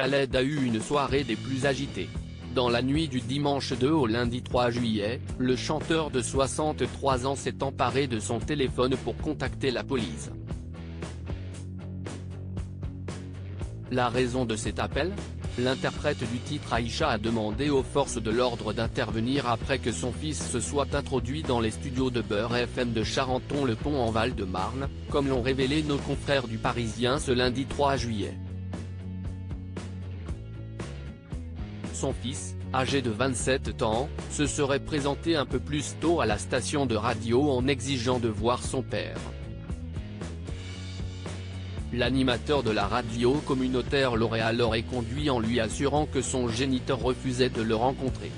Khaled a eu une soirée des plus agitées. Dans la nuit du dimanche 2 au lundi 3 juillet, le chanteur de 63 ans s'est emparé de son téléphone pour contacter la police. La raison de cet appel ? L'interprète du titre Aïcha a demandé aux forces de l'ordre d'intervenir après que son fils se soit introduit dans les studios de Beurre FM de Charenton-le-Pont en Val-de-Marne, comme l'ont révélé nos confrères du Parisien ce lundi 3 juillet. Son fils, âgé de 27 ans, se serait présenté un peu plus tôt à la station de radio en exigeant de voir son père. L'animateur de la radio communautaire l'aurait alors éconduit en lui assurant que son géniteur refusait de le rencontrer.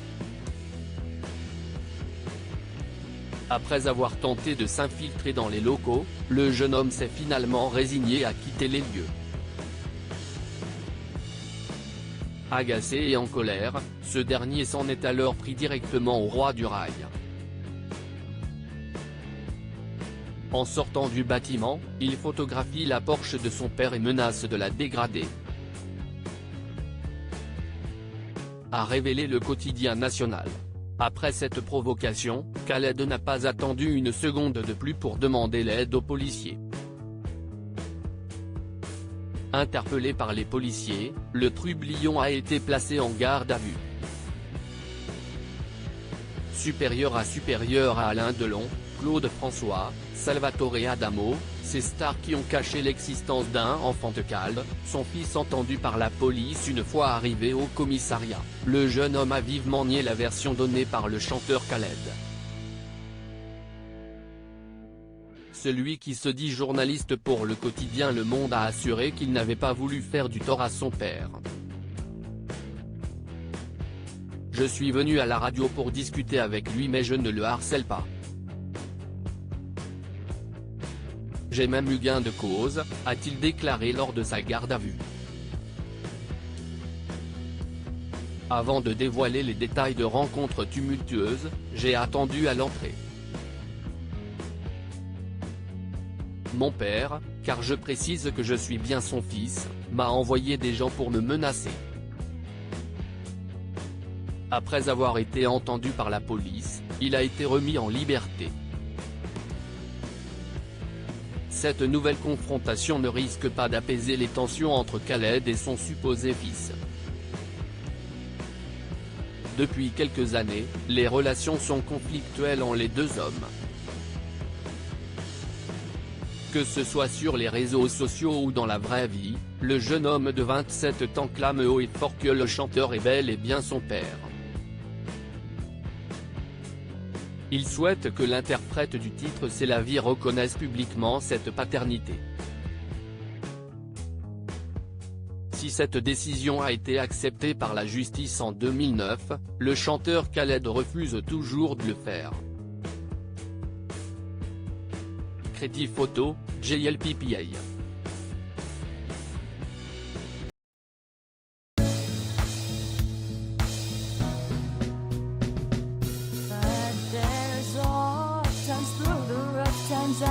Après avoir tenté de s'infiltrer dans les locaux, le jeune homme s'est finalement résigné à quitter les lieux. Agacé et en colère, ce dernier s'en est alors pris directement au roi du rail. En sortant du bâtiment, il photographie la Porsche de son père et menace de la dégrader. A révélé le quotidien national. Après cette provocation, Khaled n'a pas attendu une seconde de plus pour demander l'aide aux policiers. Interpellé par les policiers, le trublion a été placé en garde à vue. Supérieur à Alain Delon, Claude François, Salvatore Adamo, ces stars qui ont caché l'existence d'un enfant de Khaled, son fils entendu par la police une fois arrivé au commissariat. Le jeune homme a vivement nié la version donnée par le chanteur Khaled. Celui qui se dit journaliste pour le quotidien Le Monde a assuré qu'il n'avait pas voulu faire du tort à son père. Je suis venu à la radio pour discuter avec lui mais je ne le harcèle pas. J'ai même eu gain de cause, a-t-il déclaré lors de sa garde à vue. Avant de dévoiler les détails de rencontres tumultueuses, j'ai attendu à l'entrée. Mon père, car je précise que je suis bien son fils, m'a envoyé des gens pour me menacer. Après avoir été entendu par la police, il a été remis en liberté. Cette nouvelle confrontation ne risque pas d'apaiser les tensions entre Khaled et son supposé fils. Depuis quelques années, les relations sont conflictuelles entre les deux hommes. Que ce soit sur les réseaux sociaux ou dans la vraie vie, le jeune homme de 27 ans clame haut et fort que le chanteur est bel et bien son père. Il souhaite que l'interprète du titre C'est la vie reconnaisse publiquement cette paternité. Si cette décision a été acceptée par la justice en 2009, le chanteur Khaled refuse toujours de le faire. Crédit photo, JLPPA. Times through the rough times